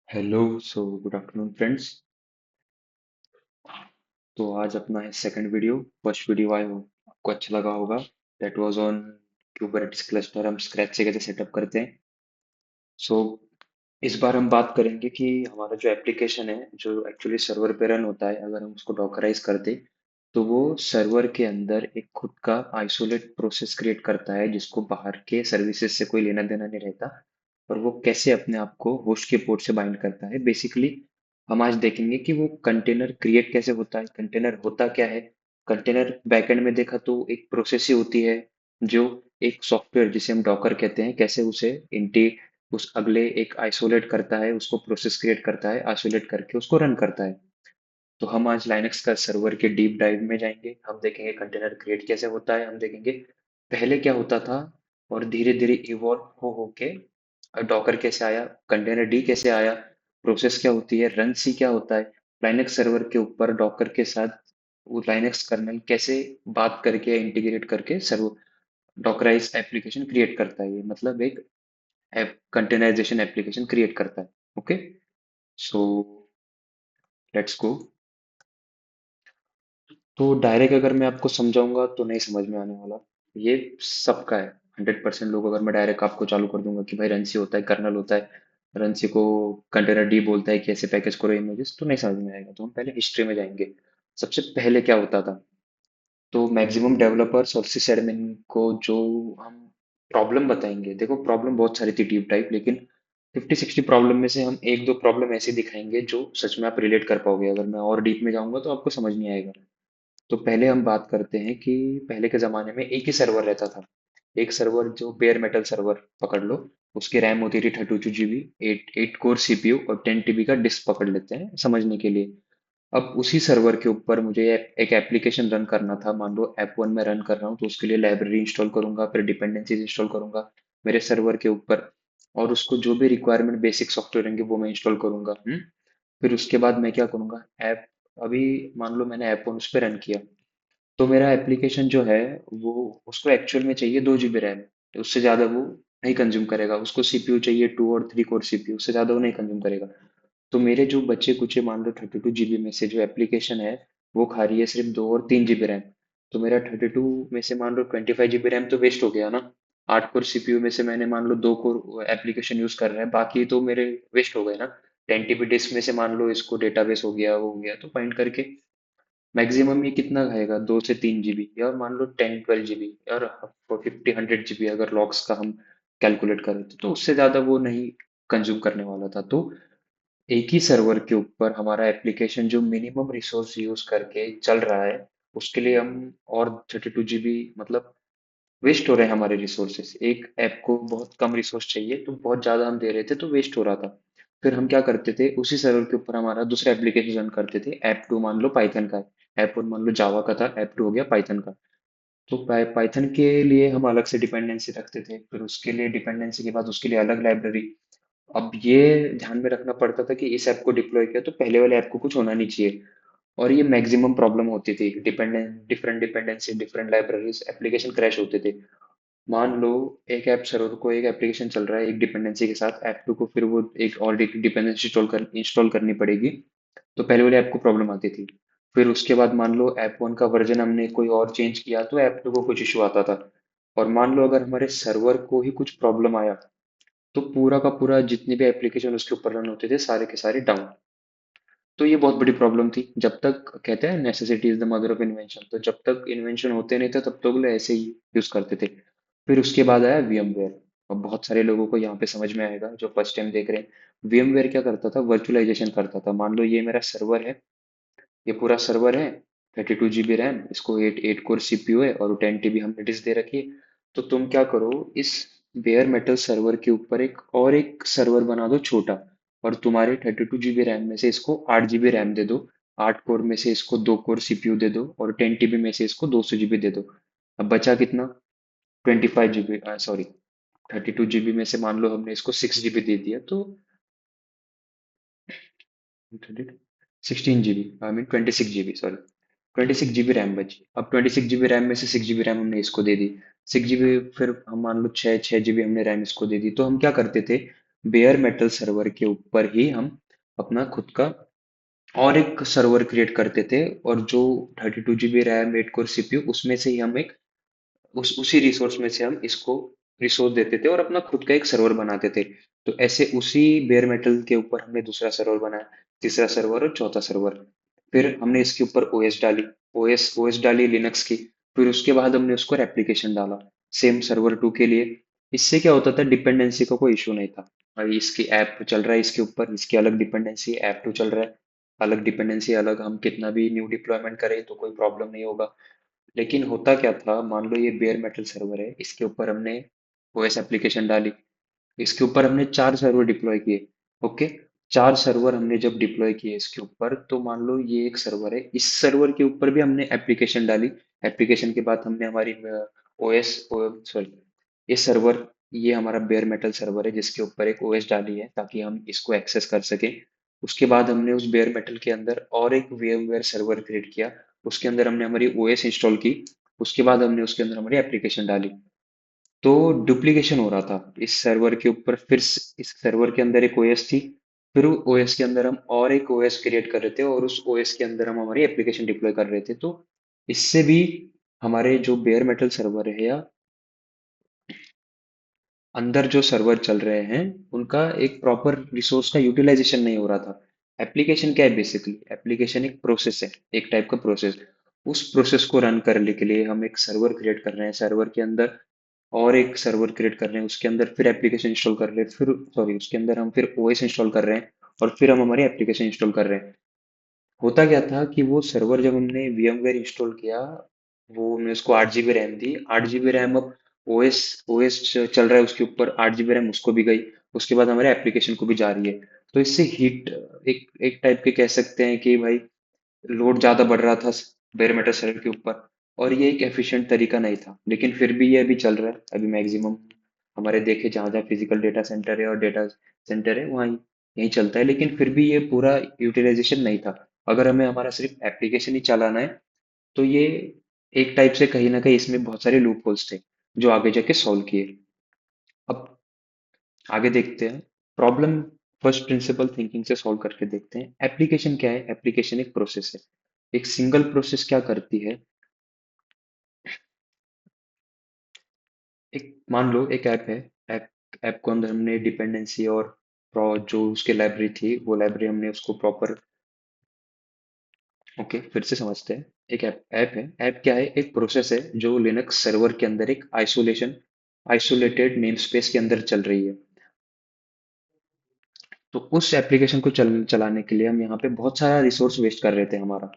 Hello so good afternoon friends. तो आज अपना है सेकंड वीडियो। फर्स्ट वीडियो आया हो आपको अच्छा लगा होगा। That was on Kubernetes cluster, हम स्क्रैच से कैसे सेटअप करते हैं। सो इस बार हम बात करेंगे कि हमारा जो एप्लीकेशन है जो एक्चुअली सर्वर पे रन होता है, अगर हम उसको डॉकराइज करते तो वो सर्वर के अंदर एक खुद का आइसोलेट प्रोसेस क्रिएट करता है जिसको बाहर के सर्विसेज से कोई लेना देना नहीं रहता। और वो कैसे अपने आप को होस्ट के पोर्ट से बाइंड करता है बेसिकली। हम आज देखेंगे कि वो कंटेनर क्रिएट कैसे होता है, कंटेनर होता क्या है। कंटेनर बैकएंड में देखा तो एक प्रोसेस ही होती है जो एक सॉफ्टवेयर जिसे हम डॉकर कहते हैं कैसे उसे इंटी उस अगले एक आइसोलेट करता है, उसको प्रोसेस क्रिएट करता है, आइसोलेट करके उसको रन करता है। तो हम आज लाइनक्स का सर्वर के डीप डाइव में जाएंगे, हम देखेंगे कंटेनर क्रिएट कैसे होता है, हम देखेंगे पहले क्या होता था और धीरे धीरे इवॉल्व हो होके डॉकर कैसे आया, कंटेनर डी कैसे आया, प्रोसेस क्या होती है, रन सी क्या होता है, लाइनक्स सर्वर के ऊपर डॉकर के साथ वो लाइनक्स कर्नल कैसे बात करके इंटीग्रेट करके सर्व डॉकराइज एप्लीकेशन क्रिएट करता है। ये मतलब एक ऐप कंटेनराइजेशन एप्लीकेशन क्रिएट करता है। Okay, so let's go. तो डायरेक्ट अगर मैं आपको समझाऊंगा तो नहीं समझ में आने वाला। ये सबका है। 100% लोग अगर मैं डायरेक्ट आपको चालू कर दूंगा कि भाई रनसी होता है, कर्नल होता है, रनसी को कंटेनर डी बोलता है कि ऐसे पैकेज करो इमेजेस, तो नहीं समझ में आएगा। तो हम पहले हिस्ट्री में जाएंगे। सबसे पहले क्या होता था, तो मैक्सिमम डेवलपर्स और सिसएडमिन को जो हम प्रॉब्लम बताएंगे, देखो प्रॉब्लम बहुत सारी थी डीप टाइप, लेकिन 50-60 प्रॉब्लम में से हम एक दो प्रॉब्लम ऐसे दिखाएंगे जो सच में आप रिलेट कर पाओगे। अगर मैं और डीप में जाऊंगा तो आपको समझ नहीं आएगा। तो पहले हम बात करते हैं कि पहले के ज़माने में एक ही सर्वर रहता था। एक सर्वर जो बेयर मेटल सर्वर पकड़ लो, उसकी रैम होती थी 32 GB, eight eight core CPU और 10 TB का डिस्क पकड़ लेते हैं समझने के लिए। अब उसी सर्वर के ऊपर मुझे एक एप्लीकेशन रन करना था। मान लो ऐप वन में रन कर रहा हूँ तो उसके लिए लाइब्रेरी इंस्टॉल करूंगा, फिर डिपेंडेंसीज इंस्टॉल करूंगा मेरे सर्वर के ऊपर, और उसको जो भी रिक्वायरमेंट बेसिक सॉफ्टवेयर होंगे वो मैं इंस्टॉल करूंगा। फिर उसके बाद मैं क्या करूंगा, ऐप अभी मान लो मैंने ऐप वन उस पर रन किया, तो मेरा एप्लीकेशन जो है वो उसको एक्चुअल में चाहिए 2 GB रैम। तो उससे ज़्यादा वो नहीं कंज्यूम करेगा। उसको सीपीयू चाहिए 2 और 3 कोर सीपीयू, उससे ज़्यादा वो नहीं कंज्यूम करेगा। तो मेरे जो बच्चे कुचे मान लो 32 GB में से जो एप्लीकेशन है वो खा रही है सिर्फ 2 और 3 GB रैम। तो मेरा 32 में से मान लो 25 GB रैम तो वेस्ट हो गया ना। 8 कोर सीपीयू में से मैंने मान लो 2 कोर एप्लीकेशन यूज कर रहे हैं, बाकी तो मेरे वेस्ट हो गए ना। 10 TB डिस्क में से मान लो इसको डेटाबेस हो गया, वो हो गया, तो पॉइंट करके मैक्सिमम ये कितना खाएगा, 2 से 3 GB, या मान लो 10-12 GB, और 50-100 GB अगर लॉग्स का हम कैलकुलेट करें तो उससे ज्यादा वो नहीं कंज्यूम करने वाला था। तो एक ही सर्वर के ऊपर हमारा एप्लीकेशन जो मिनिमम रिसोर्स यूज करके चल रहा है, उसके लिए हम और 32 GB मतलब वेस्ट हो रहे हैं हमारे रिसोर्सेस। एक ऐप को बहुत कम रिसोर्स चाहिए तो बहुत ज्यादा हम दे रहे थे तो वेस्ट हो रहा था। फिर हम क्या करते थे, उसी सर्वर के ऊपर हमारा दूसरा एप्लीकेशन रन करते थे। ऐप टू मान लो पाइथन का है, ऐप वन मान लो जावा का था, ऐप टू हो गया पाइथन का। तो पाइथन के लिए हम अलग से डिपेंडेंसी रखते थे, फिर उसके लिए डिपेंडेंसी के बाद उसके लिए अलग लाइब्रेरी। अब ये ध्यान में रखना पड़ता था कि इस ऐप को डिप्लॉय किया तो पहले वाले ऐप को कुछ होना नहीं चाहिए। और ये मैक्सिमम प्रॉब्लम होती थी, different dependency, different libraries, application crash होते थे। मान लो एक ऐप सर्वर को एक एप्लीकेशन चल रहा है एक डिपेंडेंसी के साथ, ऐप टू को फिर वो एक और डिपेंडेंसी इंस्टॉल करनी पड़ेगी। तो पहले वाले ऐप को प्रॉब्लम आती थी। फिर उसके बाद मान लो ऐप वन का वर्जन हमने कोई और चेंज किया तो ऐप टू को कुछ इशू आता था। और मान लो अगर हमारे सर्वर को ही कुछ प्रॉब्लम आया तो पूरा का पूरा जितने भी एप्लीकेशन उसके ऊपर रन होते थे सारे के सारे डाउन। तो ये बहुत बड़ी प्रॉब्लम थी। जब तक कहते हैं necessity is the mother of invention, तो जब तक इन्वेंशन होते नहीं थे तब तक लोग ऐसे ही यूज करते थे। फिर उसके बाद आया VMware। अब बहुत सारे लोगों को यहाँ पे समझ में आएगा जो फर्स्ट टाइम देख रहे हैं। VMware क्या करता था, वर्चुअलाइजेशन करता था। मान लो ये मेरा सर्वर है, ये पूरा सर्वर है, 32 GB रैम, इसको एट एट कोर सीपीयू है और 10 TB हमने डिस्क दे रखी है। तो तुम क्या करो, इस बेयर मेटल सर्वर के ऊपर एक और एक सर्वर बना दो छोटा, और तुम्हारे 32 GB रैम में से इसको 8 GB रैम दे दो, 8 कोर में से इसको 2 कोर सीपीयू दे दो, और 10 TB में से इसको 200 GB दे दो। अब बचा कितना, 25 GB, सॉरी 32 GB में से मान लो हमने इसको 6 GB दे दिया तो 16 GB, I mean 26 GB, sorry 26 GB RAM बची। अब 26 GB रैम में से 6 GB रैम हमने इसको दे दी। 6 GB, फिर हम मान लो छः छः GB हमने रैम इसको दे दी। तो हम क्या करते थे, बेयर मेटल सर्वर के ऊपर ही हम अपना खुद का और एक सर्वर क्रिएट करते थे, और जो 32 GB रैम 8 कोर सीपीयू, उसमें से ही हम एक उस उसी रिसोर्स में से हम इसको रिसोर्स देते थे और अपना खुद का एक सर्वर बनाते थे। तो ऐसे उसी बेयर मेटल के ऊपर हमने दूसरा सर्वर बनाया, तीसरा सर्वर और चौथा सर्वर। फिर हमने इसके ऊपर ओएस डाली, ओएस डाली लिनक्स की। फिर उसके बाद हमने उसको एप्लीकेशन डाला सेम सर्वर 2 के लिए। इससे क्या होता था, डिपेंडेंसी का कोई इशू नहीं था। भाई इसकी ऐप चल रहा है इसके ऊपर, इसकी अलग डिपेंडेंसी, ऐप 2 चल रहा है अलग डिपेंडेंसी अलग, हम कितना भी न्यू डिप्लॉयमेंट करें तो कोई प्रॉब्लम नहीं होगा। लेकिन होता क्या था, मान लो ये बेयर मेटल सर्वर है, इसके ऊपर हमने ओएस एप्लीकेशन डाली, इसके ऊपर हमने 4 सर्वर डिप्लॉय किए। ओके, 4 सर्वर हमने जब डिप्लॉय किए इसके ऊपर, तो मान लो ये एक सर्वर है, इस सर्वर के ऊपर भी हमने एप्लीकेशन डाली। एप्लीकेशन के बाद हमने हमारी ओएस, सॉरी, ये सर्वर, ये हमारा बेयर मेटल सर्वर है जिसके ऊपर एक ओएस डाली है ताकि हम इसको एक्सेस कर सकें। उसके बाद हमने उस बेयर मेटल के अंदर और एक VMware सर्वर क्रिएट किया, उसके अंदर हमने हमारी ओएस इंस्टॉल की। उसके बाद हमने उसके अंदर हमारी एप्लीकेशन डाली। तो डुप्लीकेशन हो रहा था इस सर्वर के ऊपर, फिर इस सर्वर के अंदर एक ओएस थी, फिर ओएस के अंदर हम और एक ओएस क्रिएट कर रहे थे, और उस ओएस के अंदर हम हमारी एप्लीकेशन डिप्लॉय कर रहे थे। तो इससे भी हमारे जो बेयर मेटल सर्वर है या अंदर जो सर्वर चल रहे हैं, उनका एक प्रॉपर रिसोर्स का यूटिलाइजेशन नहीं हो रहा था। एप्लीकेशन क्या है, बेसिकली एप्लीकेशन एक प्रोसेस है, एक टाइप का प्रोसेस। उस प्रोसेस को रन करने के लिए हम एक सर्वर क्रिएट कर रहे हैं, सर्वर के अंदर और एक सर्वर क्रिएट कर रहे हैं, उसके अंदर फिर एप्लीकेशन इंस्टॉल कर रहे हैं, फिर सॉरी उसके अंदर हम फिर ओएस इंस्टॉल कर रहे हैं, और फिर हम हमारी एप्लीकेशन इंस्टॉल कर रहे हैं। होता क्या था कि वो सर्वर जब हमने VMware इंस्टॉल किया, वो हमने उसको 8 GB रैम दी, 8 GB रैम, अब ओएस ओएस चल रहा है उसके ऊपर, 8 GB रैम उसको भी गई, उसके बाद हमारे एप्लीकेशन को भी जा रही है। तो इससे हीट, एक एक टाइप के कह सकते हैं कि भाई लोड ज्यादा बढ़ रहा था बेयर मेटल सर्वर के ऊपर, और ये एक एफिशिएंट तरीका नहीं था। लेकिन फिर भी ये अभी चल रहा है, अभी मैक्सिमम हमारे देखे जहाँ जहाँ फिजिकल डेटा सेंटर है और डेटा सेंटर है वहाँ यही चलता है। लेकिन फिर भी ये पूरा यूटिलाइजेशन नहीं था। अगर हमें हमारा सिर्फ एप्लीकेशन ही चलाना है, तो ये एक टाइप से कहीं ना कहीं इसमें बहुत सारे लूप होल्स थे जो आगे जाके सॉल्व किए। अब आगे देखते हैं प्रॉब्लम, फर्स्ट प्रिंसिपल थिंकिंग से सॉल्व करके देखते हैं। एप्लीकेशन क्या है, एप्लीकेशन एक प्रोसेस है। एक सिंगल प्रोसेस क्या करती है, एक मान लो एक ऐप है, ऐप ऐप को अंदर हमने डिपेंडेंसी और जो उसके लाइब्रेरी थी, वो लाइब्रेरी हमने उसको प्रॉपर, ओके फिर से समझते हैं। एक ऐप ऐप है, ऐप क्या है, एक प्रोसेस है जो लिनक्स सर्वर के अंदर एक आइसोलेटेड नेम स्पेस के अंदर चल रही है। तो उस एप्लीकेशन को चलाने के लिए हम यहाँ पे बहुत सारा रिसोर्स वेस्ट कर रहे थे हमारा।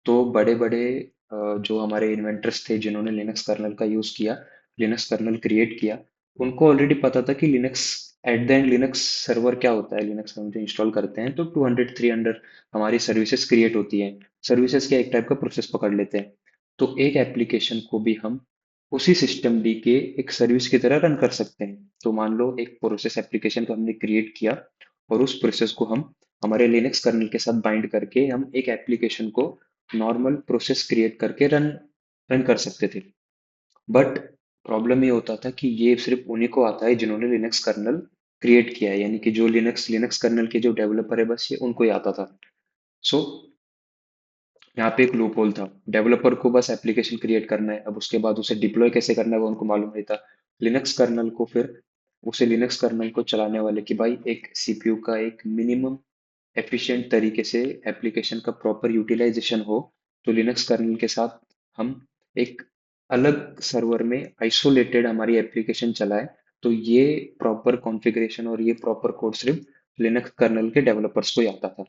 तो बड़े बड़े जो हमारे इन्वेंटर्स थे जिन्होंने लिनक्स कर्नल का यूज किया, लिनक्स कर्नल क्रिएट किया, उनको ऑलरेडी पता था कि Linux, at the end Linux server क्या होता है। लिनक्स हम जो इंस्टॉल करते हैं तो 200 300 हमारी सर्विसेज क्रिएट होती हैं। सर्विसेज का एक टाइप का प्रोसेस पकड़ लेते हैं। तो एक एप्लीकेशन को भी हम उसी सिस्टम डी के एक सर्विस की तरह रन कर सकते हैं। तो मान लो एक प्रोसेस एप्लीकेशन को हमने क्रिएट किया, और उस प्रोसेस को हम हमारे लिनक्स कर्नल के साथ बाइंड करके हम एक एप्लीकेशन को नॉर्मल प्रोसेस क्रिएट करके रन रन कर सकते थे। बट प्रॉब्लम ये होता था कि ये सिर्फ उन्हीं को आता है जिन्होंने लिनक्स कर्नल क्रिएट किया है, यानी कि जो लिनक्स लिनक्स कर्नल के जो डेवलपर है बस ये उनको ही आता था। सो यहाँ पे एक लूप होल था, डेवलपर को बस एप्लीकेशन क्रिएट करना है, अब उसके बाद उसे डिप्लॉय कैसे करना है वो उनको मालूम नहीं था। लिनक्स कर्नल को फिर उसे लिनक्स कर्नल को चलाने वाले की भाई एक सीपीयू का एक मिनिमम एफिशिएंट तरीके से एप्लीकेशन का प्रॉपर यूटिलाइजेशन हो। तो लिनक्स कर्नल के साथ हम एक अलग सर्वर में आइसोलेटेड हमारी एप्लीकेशन चलाए, तो ये प्रॉपर कॉन्फ़िगरेशन और ये प्रॉपर कोड सिर्फ लिनक्स कर्नल के डेवलपर्स को ही आता था।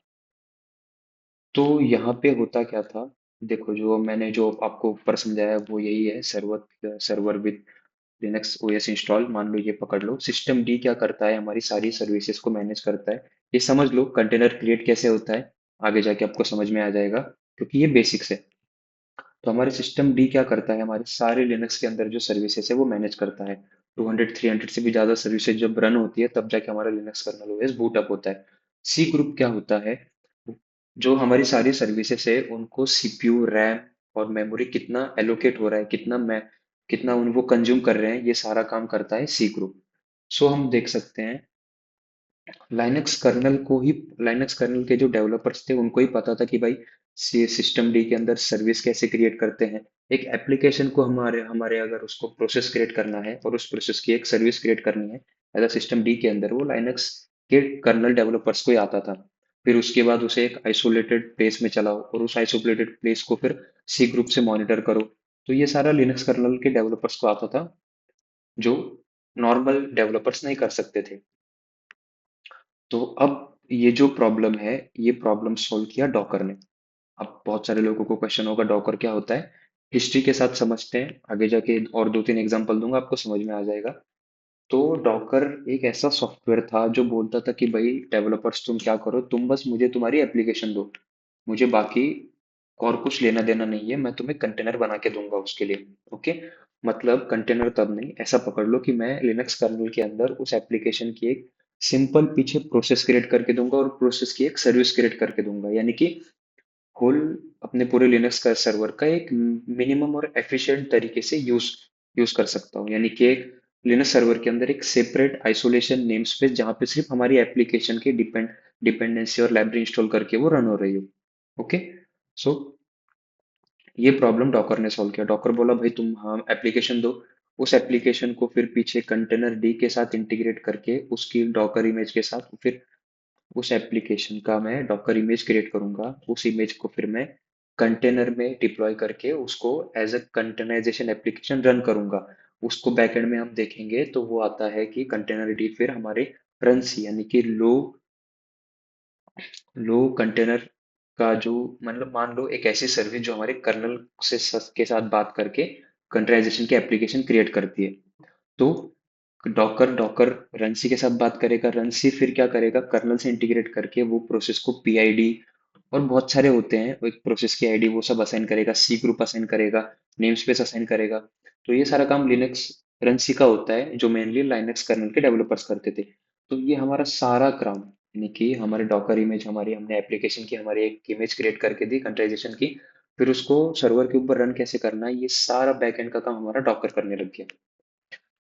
तो यहाँ पे होता क्या था, देखो जो मैंने जो आपको ऊपर समझाया वो यही है, server server with Linux OS install. मान लो ये पकड़ लो, सिस्टम डी क्या करता है, हमारी सारी सर्विसेज को मैनेज करता है। ये समझ लो कंटेनर क्रिएट कैसे होता है, आगे जाके आपको समझ में आ जाएगा क्योंकि ये बेसिक्स है। तो हमारे सिस्टम डी क्या करता है, हमारे सारे लिनक्स के अंदर जो सर्विसेज है वो मैनेज करता है। 200 300 से भी ज्यादा सर्विसेज जब रन होती है तब जाके हमारा Linux kernel OS boot up होता है। सी ग्रुप क्या होता है, जो हमारी सारी सर्विसेज है उनको सीपीयू रैम और मेमोरी कितना एलोकेट हो रहा है, कितना उनको कंज्यूम कर रहे हैं, ये सारा काम करता है सी ग्रुप। सो हम देख सकते हैं लाइनक्स कर्नल के जो डेवलपर्स थे उनको ही पता था कि भाई सिस्टम डी के अंदर सर्विस कैसे क्रिएट करते हैं। एक एप्लीकेशन को हमारे हमारे अगर उसको प्रोसेस क्रिएट करना है और उस प्रोसेस की एक सर्विस क्रिएट करनी है एज अ सिस्टम डी के अंदर, वो लाइनक्स के कर्नल डेवलपर्स को ही आता था। फिर उसके बाद उसे एक आइसोलेटेड प्लेस में चलाओ और उस आइसोलेटेड प्लेस को फिर सी ग्रुप से मॉनिटर करो। तो ये सारा लिनक्स कर्नल के डेवलपर्स को आता था, जो नॉर्मल डेवलपर्स नहीं कर सकते थे। तो अब ये जो प्रॉब्लम है, ये प्रॉब्लम सॉल्व किया डॉकर ने। अब बहुत सारे लोगों को क्वेश्चन होगा डॉकर क्या होता है। हिस्ट्री के साथ समझते हैं, आगे जाके और दो तीन एग्जांपल दूंगा, आपको समझ में आ जाएगा। तो डॉकर एक ऐसा सॉफ्टवेयर था जो बोलता था कि भाई डेवलपर्स तुम क्या करो, तुम बस मुझे तुम्हारी एप्लीकेशन दो, मुझे बाकी और कुछ लेना देना नहीं है, मैं तुम्हें कंटेनर बना के दूंगा उसके लिए। ओके, मतलब कंटेनर तब नहीं, ऐसा पकड़ लो कि मैं लिनक्स कर्नल के अंदर उस एप्लीकेशन की एक सिंपल पीछे प्रोसेस क्रिएट करके दूंगा और प्रोसेस की एक सर्विस क्रिएट करके दूंगा, यानी कि होल अपने पूरे लिनक्स का सर्वर का एक मिनिमम और एफिशिएंट तरीके से यूज यूज कर सकता हूँ। यानी कि एक लिनक्स सर्वर के अंदर एक सेपरेट आइसोलेशन नेम स्पेस जहाँ पे सिर्फ हमारी एप्लीकेशन की डिपेंडेंसी और लाइब्रेरी इंस्टॉल करके वो रन हो रही हो। ओके, सो ये प्रॉब्लम डॉकर ने सॉल्व किया। डॉकर बोला भाई तुम हाँ एप्लीकेशन दो, उस एप्लीकेशन को फिर पीछे कंटेनर डी के साथ इंटीग्रेट करके उसकी डॉकर इमेज के साथ फिर उस एप्लीकेशन का मैं डॉकर इमेज क्रिएट करूंगा। उस इमेज को फिर मैं कंटेनर में डिप्लॉय करके उसको as a containerization application run करूंगा। उसको बैकएंड में हम देखेंगे तो वो आता है कि कंटेनर डी फिर हमारे रन सी, यानी कि लो लो कंटेनर का जो, मतलब मान लो एक ऐसी सर्विस जो हमारे कर्नल के साथ बात करके कंटेनराइजेशन की एप्लीकेशन क्रिएट करती है। तो डॉकर डॉकर रनसी के साथ बात करेगा, रनसी फिर क्या करेगा, कर्नल से इंटीग्रेट करके वो प्रोसेस को पीआईडी और बहुत सारे होते हैं वो एक प्रोसेस की आईडी वो सब असाइन करेगा, सी ग्रुप असाइन करेगा, नेम स्पेस असाइन करेगा। तो ये सारा काम लिनक्स रनसी का होता है जो मेनली लाइनक्स कर्नल के डेवलपर्स करते थे। तो ये हमारा सारा काम, यानी कि हमारे डॉकर इमेज, हमारी हमने एप्लीकेशन की हमारी एक इमेज क्रिएट करके दी कंटेनराइजेशन की, फिर उसको सर्वर के ऊपर रन कैसे करना है, ये सारा बैकएंड का काम हमारा डॉकर करने लग गया।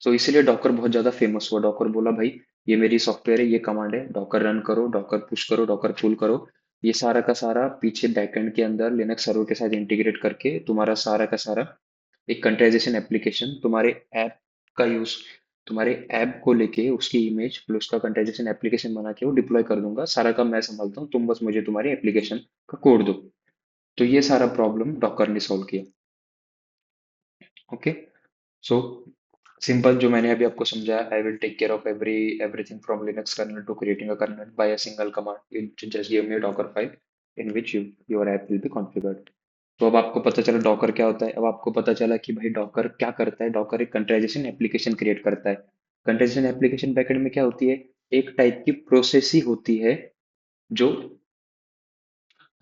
सो इसीलिए डॉकर बहुत ज्यादा फेमस हुआ। डॉकर बोला भाई ये मेरी सॉफ्टवेयर है, ये कमांड है, डॉकर रन करो, डॉकर पुश करो, डॉकर पुल करो। ये सारा का सारा पीछे बैकएंड के अंदर लिनक्स सर्वर के साथ इंटीग्रेट करके तुम्हारा सारा का सारा एक कंटेनराइजेशन एप्लीकेशन तुम्हारे ऐप का यूज, तुम्हारे ऐप को लेके उसकी इमेज प्लस उसका कंटेनराइजेशन एप्लीकेशन बना के वो डिप्लॉय कर दूंगा। सारा काम मैं संभालता हूँ, तुम बस मुझे तुम्हारी एप्लीकेशन का कोड दो। तो ये सारा प्रॉब्लम डॉकर ने सॉल्व किया। ओके, सो सिंपल जो मैंने अभी आपको समझाया, I will take care of everything from Linux kernel to creating a kernel by a single command, you just give me a Docker file in which your app will be configured. तो अब आपको पता चला Docker क्या होता है। अब आपको पता चला कि भाई डॉकर क्या करता है। डॉकर एक कंटेनराइजेशन एप्लीकेशन क्रिएट करता है। कंटेनराइजेशन एप्लीकेशन बैकएंड में क्या होती है, एक टाइप की प्रोसेस ही होती है जो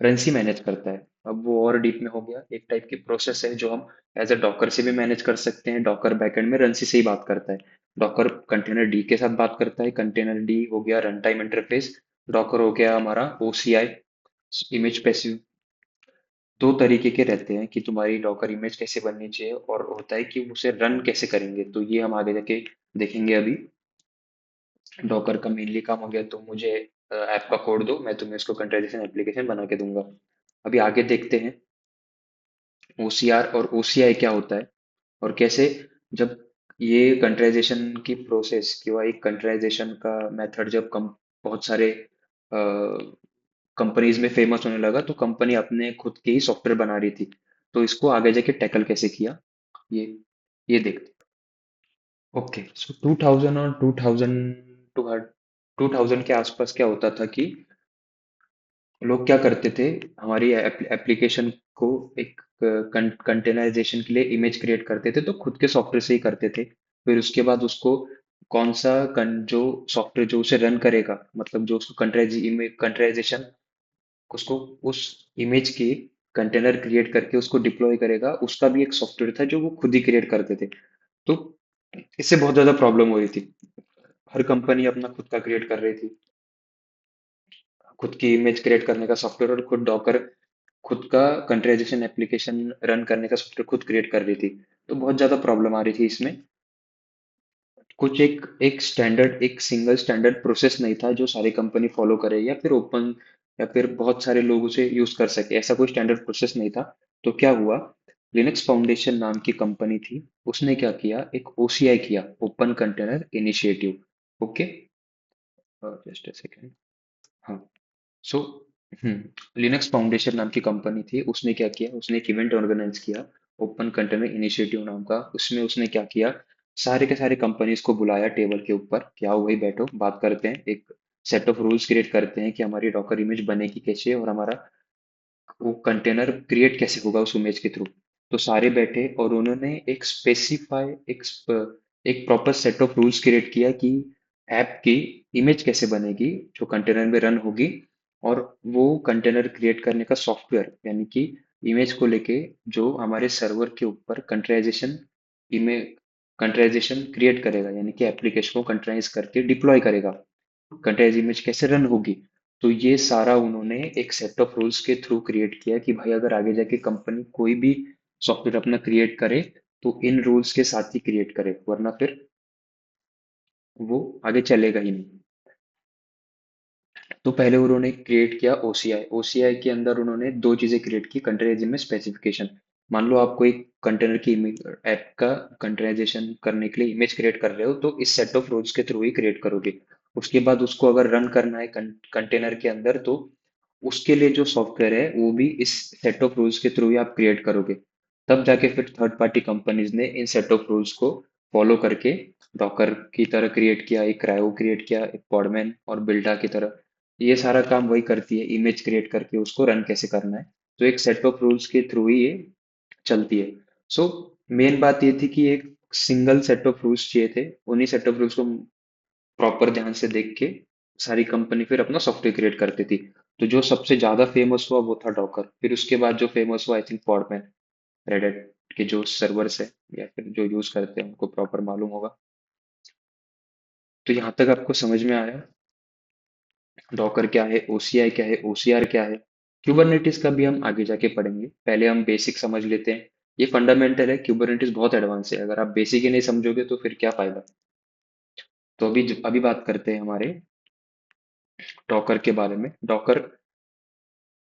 रनसी मैनेज करता है। अब वो और डीप में हो गया, एक टाइप की प्रोसेस है जो हम एज अ डॉकर से भी मैनेज कर सकते हैं। डॉकर बैकएंड में रनसी से ही बात करता है। डॉकर कंटेनर डी के साथ बात करता है, कंटेनर डी हो गया रन टाइम इंटरफेस, डॉकर हो गया हमारा ओसीआई इमेज स्पेसिफिक। दो तरीके के रहते हैं कि तुम्हारी डॉकर इमेज कैसे बननी चाहिए, और होता है कि उसे रन कैसे करेंगे, तो ये हम आगे जाके देखेंगे। अभी डॉकर का मेनली काम हो गया, तो मुझे ऐप का कोड दो, मैं तुम्हें उसको कंटेनराइजेशन एप्लीकेशन बना के दूंगा। अभी आगे देखते हैं ओसीआर और ओसीआई क्या होता है, और कैसे जब ये कंट्राइजेशन की प्रोसेस कि एक कंट्राइजेशन का मेथड जब बहुत सारे कंपनीज में फेमस होने लगा, तो कंपनी अपने खुद के ही सॉफ्टवेयर बना रही थी। तो इसको आगे जाके टैकल कैसे किया, ये ये देखते हैं। ओके, सो 2000 और 2000 के आसपास क्या होता था कि लोग क्या करते थे, हमारी एप्लीकेशन को एक कंटेनराइजेशन के लिए इमेज क्रिएट करते थे तो खुद के सॉफ्टवेयर से ही करते थे। फिर उसके बाद उसको कौन सा जो सॉफ्टवेयर जो उसे रन करेगा, मतलब जो उसको कंटेनराइजेशन, उसको उस इमेज की कंटेनर क्रिएट करके उसको डिप्लॉय करेगा, उसका भी एक सॉफ्टवेयर था जो वो खुद ही क्रिएट करते थे। तो इससे बहुत ज्यादा प्रॉब्लम हो रही थी, हर कंपनी अपना खुद का क्रिएट कर रही थी, खुद की इमेज क्रिएट करने का सॉफ्टवेयर, और खुद डॉकर खुद का कंटेनराइजेशन एप्लीकेशन रन करने का सॉफ्टवेयर खुद क्रिएट कर रही थी। तो बहुत ज्यादा प्रॉब्लम आ रही थी इसमें। कुछ एक एक स्टैंडर्ड एक सिंगल स्टैंडर्ड प्रोसेस नहीं था जो सारी कंपनी फॉलो करे या फिर ओपन या फिर बहुत सारे लोग उसे यूज कर सके, ऐसा कोई स्टैंडर्ड प्रोसेस नहीं था। तो क्या हुआ, लिनक्स फाउंडेशन नाम की कंपनी थी, उसने क्या किया, एक ओसीआई किया, open container initiative. Okay, just a second. हाँ, सो लिनक्स फाउंडेशन नाम की कंपनी थी, उसने क्या किया, उसने एक इवेंट ऑर्गेनाइज किया ओपन कंटेनर इनिशिएटिव नाम का। उसमें उसने क्या किया, सारे के सारे कंपनीज को बुलाया टेबल के ऊपर, क्या आओ भाई बैठो बात करते हैं, एक सेट ऑफ रूल्स क्रिएट करते हैं कि हमारी डॉकर इमेज बनेगी कैसे और हमारा वो कंटेनर क्रिएट कैसे होगा उस इमेज के थ्रू। तो सारे बैठे और उन्होंने एक स्पेसिफाई एक proper set of rules create किया कि ऐप की इमेज कैसे बनेगी जो कंटेनर में रन होगी, और वो कंटेनर क्रिएट करने का सॉफ्टवेयर यानी कि इमेज को लेके जो हमारे सर्वर के ऊपर कंट्राइजेशन इमेज कंट्राइजेशन क्रिएट करेगा, यानी कि एप्लीकेशन को कंट्राइज करके डिप्लॉय करेगा, कंटेज इमेज कैसे रन होगी। तो ये सारा उन्होंने एक सेट ऑफ रूल्स के थ्रू क्रिएट किया कि भाई अगर आगे जाके कंपनी कोई भी सॉफ्टवेयर अपना क्रिएट करे तो इन रूल्स के साथ ही क्रिएट करे, वरना फिर वो आगे चलेगा ही नहीं। तो पहले उन्होंने क्रिएट किया ओसीआई। ओसीआई के अंदर उन्होंने दो चीजें क्रिएट की, कंटेनर में स्पेसिफिकेशन। मान लो आप कोई कंटेनर की ऐप का कंटेनराइजेशन करने के लिए इमेज क्रिएट कर रहे हो तो इस सेट ऑफ रूल्स के थ्रू ही क्रिएट करोगे। उसके बाद उसको अगर रन करना है कंटेनर के अंदर तो उसके लिए जो सॉफ्टवेयर है वो भी इस सेट ऑफ रूल्स के थ्रू ही आप क्रिएट करोगे। तब जाके फिर थर्ड पार्टी कंपनीज ने इन सेट ऑफ रूल्स को फॉलो करके डॉकर की तरह क्रिएट किया, एक क्रायो क्रिएट किया, एक पॉडमैन और बिल्डा की तरह। ये सारा काम वही करती है, इमेज क्रिएट करके उसको रन कैसे करना है। तो एक सेट ऑफ रूल्स के थ्रू ही ये चलती है। सो मेन बात ये थी कि एक सिंगल सेट ऑफ रूल्स चाहिए थे, उन्हीं सेट ऑफ रूल्स को प्रॉपर ध्यान से देख के सारी कंपनी फिर अपना सॉफ्टवेयर क्रिएट करती थी। तो जो सबसे ज्यादा फेमस हुआ वो था डॉकर, फिर उसके बाद जो फेमस हुआ आई थिंक पॉडमैन। रेडिट के जो सर्वर्स है या फिर जो यूज करते हैं उनको प्रॉपर मालूम होगा। तो यहाँ तक आपको समझ में आया डॉकर क्या है, ओसीआई क्या है, ओसीआर क्या है। क्यूबरनेटिस का भी हम आगे जाके पढ़ेंगे, पहले हम बेसिक समझ लेते हैं। ये फंडामेंटल है, क्यूबरनेटिस बहुत एडवांस है, अगर आप बेसिक ही नहीं समझोगे तो फिर क्या फायदा। तो अभी बात करते हैं हमारे डॉकर के बारे में। डॉकर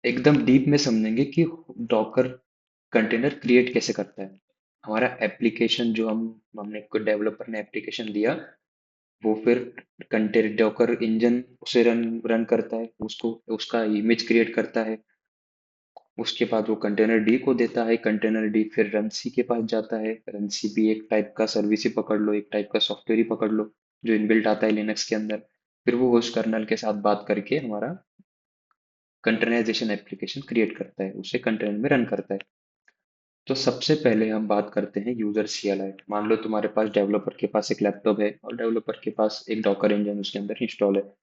एकदम डीप में समझेंगे कि डॉकर कंटेनर क्रिएट कैसे करता है। हमारा एप्लीकेशन जो हमने कोई डेवलपर ने एप्लीकेशन दिया, वो फिर कंटेनर डॉकर इंजन उसे रन रन करता है, उसको उसका इमेज क्रिएट करता है। उसके बाद वो कंटेनर डी को देता है, कंटेनर डी फिर रनसी के पास जाता है, रनसी भी एक टाइप का सर्विस ही पकड़ लो, एक टाइप का सॉफ्टवेयर ही पकड़ लो जो इनबिल्ट आता है लिनक्स के अंदर। फिर वो होस्ट कर्नल के साथ बात करके हमारा कंटेनराइजेशन एप्लीकेशन क्रिएट करता है, उसे कंटेनर में रन करता है। तो सबसे पहले हम बात करते हैं यूजर सीएलआई। मान लो तुम्हारे पास डेवलपर के पास एक लैपटॉप है और डेवलपर के पास एक डॉकर इंजन उसके अंदर इंस्टॉल है।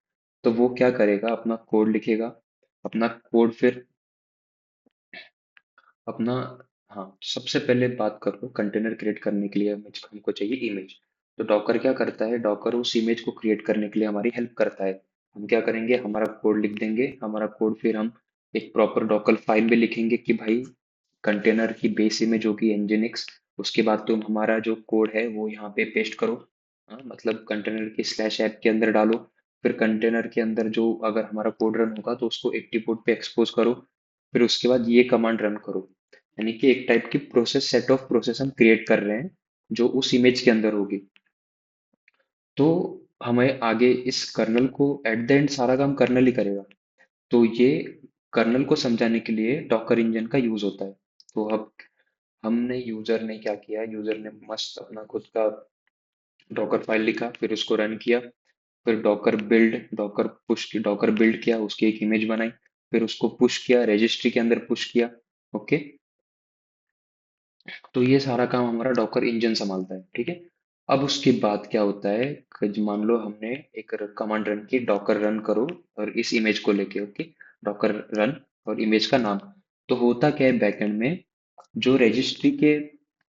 तो वो क्या करेगा, अपना कोड लिखेगा, अपना कोड फिर अपना हाँ, सबसे पहले बात कर लो कंटेनर क्रिएट करने के लिए हमको चाहिए इमेज। तो डॉकर क्या करता है, डॉकर उस इमेज को क्रिएट करने के लिए हमारी हेल्प करता है। हम क्या करेंगे, हमारा कोड लिख देंगे, हमारा कोड फिर हम एक प्रॉपर डॉकर फाइल में लिखेंगे कि भाई कंटेनर की बेस इमेज होगी nginx। उसके बाद तुम हमारा जो कोड है वो यहाँ पे पेस्ट करो, हाँ, मतलब कंटेनर की स्लैश ऐप के अंदर डालो। फिर कंटेनर के अंदर जो अगर हमारा कोड रन होगा तो उसको 80 पोर्ट पे एक्सपोज करो। फिर उसके बाद ये कमांड रन करो, यानी कि एक टाइप की प्रोसेस, सेट ऑफ प्रोसेस हम क्रिएट कर रहे हैं जो उस इमेज के अंदर होगी। तो हमें आगे इस कर्नल को एट द एंड सारा काम कर्नल ही करेगा। तो ये कर्नल को समझाने के लिए डॉकर इंजन का यूज होता है। तो अब हमने यूजर ने क्या किया, यूजर ने मस्त अपना खुद का डॉकर फाइल लिखा, फिर उसको रन किया, फिर डॉकर बिल्ड किया, उसकी एक इमेज बनाई, फिर उसको पुश किया, रजिस्ट्री के अंदर पुश किया। ओके, तो ये सारा काम हमारा डॉकर इंजन संभालता है, ठीक है। अब उसके बाद क्या होता है कि मान लो हमने एक कमांड रन की, डॉकर रन करो और इस इमेज को लेके, ओके, डॉकर रन और इमेज का नाम। तो होता क्या है बैकएंड में, जो रजिस्ट्री के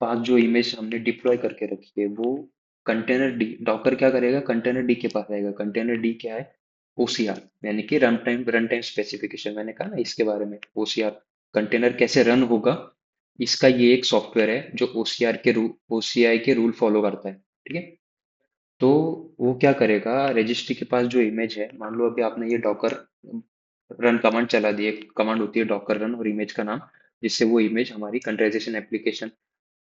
पास जो इमेज हमने डिप्लॉय करके रखी है वो कंटेनर डी, डॉकर क्या करेगा, कंटेनर डी के पास आएगा। कंटेनर डी क्या है, ओसीआर, यानी कि रन टाइम स्पेसिफिकेशन, मैंने कहा ना इसके बारे में। ओसीआर कंटेनर कैसे रन होगा, इसका ये एक सॉफ्टवेयर है जो ओसीआर के रूल ओसीआई के रूल फॉलो करता है, ठीक है। तो वो क्या करेगा, रजिस्ट्री के पास जो इमेज है, मान लो अभी आपने ये डॉकर रन कमांड चला दी, एक कमांड होती है डॉकर रन और इमेज का नाम, जिससे वो इमेज हमारी कंटेनराइजेशन एप्लीकेशन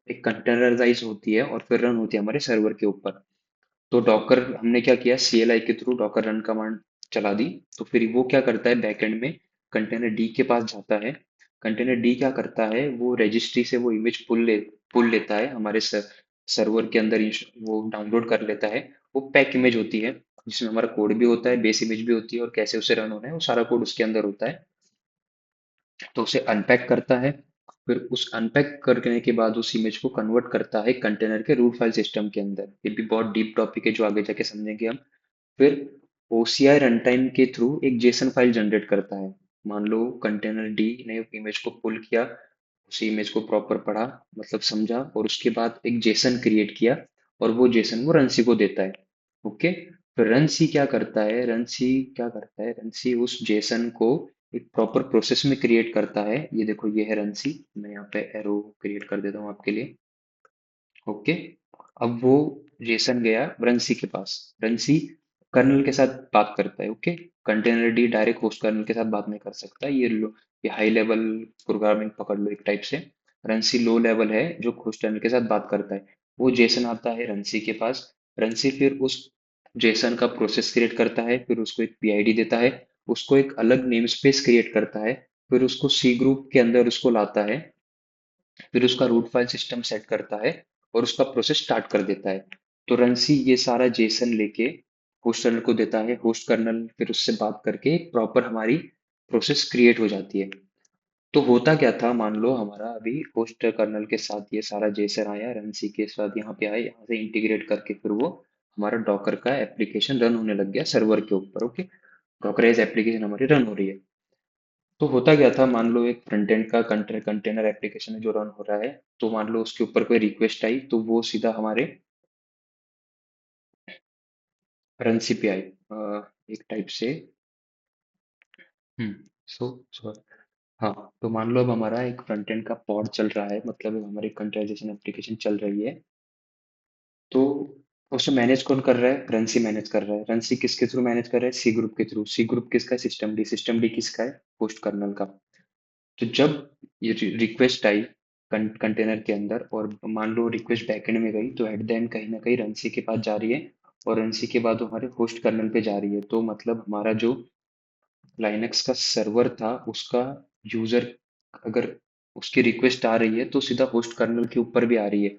एक कंटेनराइज होती है और फिर रन होती है हमारे सर्वर के ऊपर। तो डॉकर हमने क्या किया, सीएलआई के थ्रू डॉकर रन कमांड चला दी। तो फिर वो क्या करता है, बैकएंड में कंटेनर डी के पास जाता है। कंटेनर डी क्या करता है, वो रजिस्ट्री से वो इमेज पुल लेता है हमारे सर्वर के अंदर, वो डाउनलोड कर लेता है। वो पैक इमेज होती है जिसमें हमारा कोड भी होता है, बेस इमेज भी होती है, और कैसे उसे रन होना है वो सारा कोड उसके अंदर होता है। तो उसे अनपैक करता है। फिर उस अनपैक करने के बाद उस इमेज को कन्वर्ट करता है कंटेनर के रूट फाइल सिस्टम के अंदर। ये भी बहुत डीप टॉपिक है जो आगे जाके समझेंगे हम। फिर ओसीआई रन टाइम के थ्रू एक जेसन फाइल जनरेट करता है। मान लो कंटेनर डी ने इमेज को पुल किया, उसी इमेज को प्रॉपर पढ़ा, मतलब समझा, और उसके बाद एक जेसन क्रिएट किया, और वो जेसन वो रनसी को देता है। ओके। फिर रनसी क्या करता है, रनसी उस जेसन को एक प्रॉपर प्रोसेस में क्रिएट करता है। ये देखो, ये है रनसी। मैं यहाँ पे एरो क्रिएट कर देता हूँ आपके लिए। ओके। अब वो जेसन गया रनसी के पास। रनसी कर्नल के साथ बात करता है। Okay. Container the direct host kernel के साथ बात नहीं कर सकता। ये लो, ये हाई लेवल प्रोग्रामिंग पकड़ लो एक टाइप से। रनसी लो लेवल है जो होस्ट कर्नल के साथ बात करता है। वो जेसन आता है रनसी के पास। रनसी फिर उस जेसन का प्रोसेस क्रिएट करता है, फिर उसको एक पीआईडी देता है, उसको एक अलग नेम स्पेस क्रिएट करता है, फिर उसको सी ग्रुप के अंदर उसको लाता है, फिर उसका रूट फाइल सिस्टम सेट करता है, और उसका प्रोसेस स्टार्ट कर देता है। तो रनसी ये सारा जेसन लेके होस्ट कर्नल को देता है। होस्ट कर्नल फिर उससे बात करके प्रॉपर हमारी प्रोसेस क्रिएट हो जाती है। तो होता क्या था, मान लो हमारा अभी होस्ट कर्नल के साथ ये सारा जेसन आया, रनसी के साथ यहाँ पे आया, यहाँ से इंटीग्रेट करके फिर वो हमारा डॉकर का एप्लीकेशन रन होने लग गया सर्वर के ऊपर। ओके। डॉकराइज एप्लीकेशन हमारी रन हो रही है। तो होता क्या था, मान लो एक फ्रंट एंड का कंटेनर एप्लीकेशन है जो रन हो रहा है। तो मान लो उसके ऊपर कोई रिक्वेस्ट आई, तो वो सीधा हमारे रन सी पे आई, एक टाइप से। हम्म। सो हाँ। तो मान लो अब हमारा एक फ्रंट एंड का पॉड चल रहा है, मतलब हमारी कंटेनराइजेशन एप्लीकेशन चल रही है। तो उसे मैनेज कौन कर रहा है, रनसी मैनेज कर रहा है। रनसी किसके थ्रू मैनेज कर रहा है, सी ग्रुप के थ्रू। सी ग्रुप किसका है, सिस्टम डी किसका है, होस्ट कर्नल का। तो जब ये रिक्वेस्ट आई कंटेनर के अंदर, और मान लो रिक्वेस्ट बैकएंड में गई, तो एट द एंड कहीं ना कहीं रनसी के पास जा रही है, और रनसी के बाद वो हमारे होस्ट कर्नल पे जा रही है। तो मतलब हमारा जो लाइनक्स का सर्वर था उसका यूजर, अगर उसकी रिक्वेस्ट आ रही है तो सीधा होस्ट कर्नल के ऊपर भी आ रही है।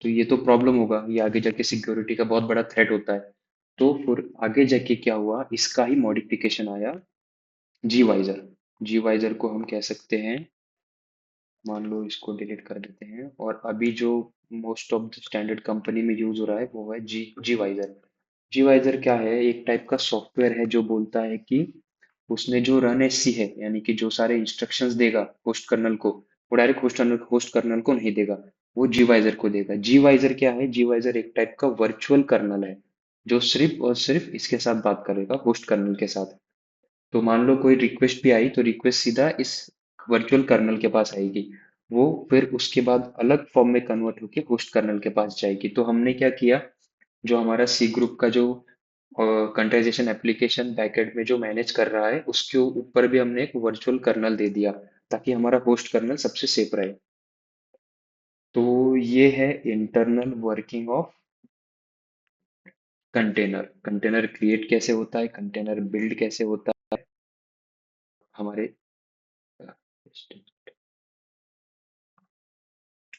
तो ये तो प्रॉब्लम होगा, ये आगे जाके सिक्योरिटी का बहुत बड़ा थ्रेट होता है। तो फिर आगे जाके क्या हुआ, इसका ही मॉडिफिकेशन आया, जी वाइजर। जी वाइजर को हम कह सकते हैं, मान लो इसको डिलीट कर देते हैं, और अभी जो most of the standard company में यूज हो रहा है वो है जी वाइजर। जी वाइजर क्या है, एक टाइप का सॉफ्टवेयर है जो बोलता है कि उसने जो रन एससी है, यानी कि जो सारे इंस्ट्रक्शंस देगा होस्ट कर्नल को, वो डायरेक्ट होस्ट कर्नल को नहीं देगा, वो जी वाइजर को देगा। जी वाइजर क्या है, जी वाइजर एक टाइप का वर्चुअल कर्नल है जो सिर्फ और सिर्फ इसके साथ बात करेगा, होस्ट कर्नल के साथ। तो मान लो कोई रिक्वेस्ट भी आई, तो रिक्वेस्ट सीधा इस वर्चुअल कर्नल के पास आएगी। वो फिर उसके बाद अलग फॉर्म में कन्वर्ट होके होस्ट कर्नल के पास जाएगी। तो हमने क्या किया, जो हमारा सी ग्रुप का जो कंटेनराइजेशन एप्लीकेशन बैकएंड में जो मैनेज कर रहा है, उसके ऊपर भी हमने एक वर्चुअल कर्नल दे दिया, ताकि हमारा होस्ट कर्नल सबसे सेफ रहे। तो ये है internal working of container. Container create कैसे होता है, कंटेनर बिल्ड कैसे होता है हमारे।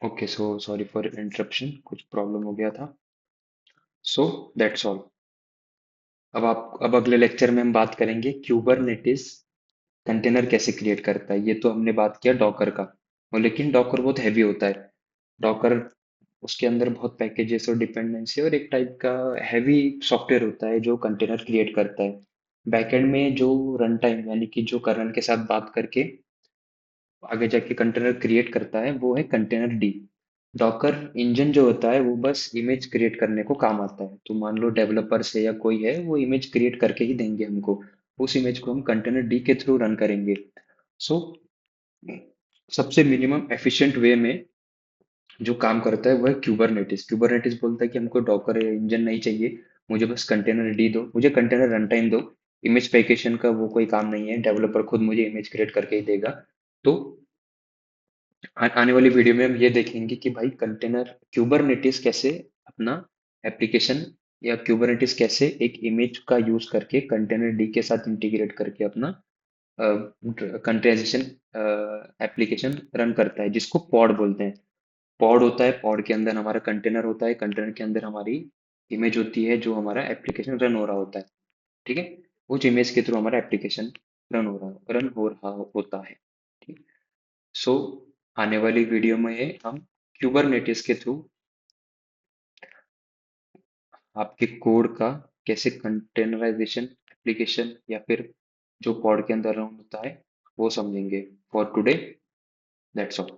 Okay, so sorry for interruption, कुछ प्रॉब्लम हो गया था। So that's all. अब अगले लेक्चर में हम बात करेंगे क्यूबरनेटिस कंटेनर कैसे क्रिएट करता है। ये तो हमने बात किया डॉकर का, और लेकिन डॉकर बहुत हैवी होता है। डॉकर, उसके अंदर बहुत पैकेजेस और डिपेंडेंसी और एक टाइप का हैवी सॉफ्टवेयर होता है जो कंटेनर क्रिएट करता है। बैकएंड में जो रन टाइम, यानी कि जो कर्नल के साथ बात करके आगे जाके कंटेनर क्रिएट करता है, वो है कंटेनर डी। डॉकर इंजन जो होता है वो बस इमेज क्रिएट करने को काम आता है। तो मान लो डेवलपर से या कोई है, वो इमेज क्रिएट करके ही देंगे हमको। उस इमेज को हम कंटेनर डी के थ्रू रन करेंगे। सो सबसे मिनिमम एफिशिएंट वे में जो काम करता है वो है क्यूबरनेटिस। क्यूबरनेटिस बोलता है कि हमको डॉकर इंजन नहीं चाहिए, मुझे बस कंटेनर डी दो, मुझे कंटेनर रन टाइम दो। इमेज पैकेशन का वो कोई काम नहीं है, डेवलपर खुद मुझे इमेज क्रिएट करके ही देगा। तो आने वाली वीडियो में हम ये देखेंगे कि भाई कंटेनर क्यूबरनेटिस कैसे अपना एप्लीकेशन, या क्यूबरनेटिस कैसे एक इमेज का यूज करके कंटेनर डी के साथ इंटीग्रेट करके अपना कंटेनराइजेशन एप्लीकेशन रन करता है, जिसको पॉड बोलते हैं। पॉड होता है, पॉड के अंदर हमारा कंटेनर होता है, कंटेनर के अंदर हमारी इमेज होती है, जो हमारा एप्लीकेशन रन हो रहा होता है। ठीक है, उस इमेज के थ्रू हमारा एप्लीकेशन रन हो रहा होता है। ठीक। सो आने वाली वीडियो में हम क्यूबरनेटिस के थ्रू आपके कोड का कैसे कंटेनराइजेशन एप्लीकेशन या फिर जो पॉड के अंदर रन होता है वो समझेंगे। For today that's all.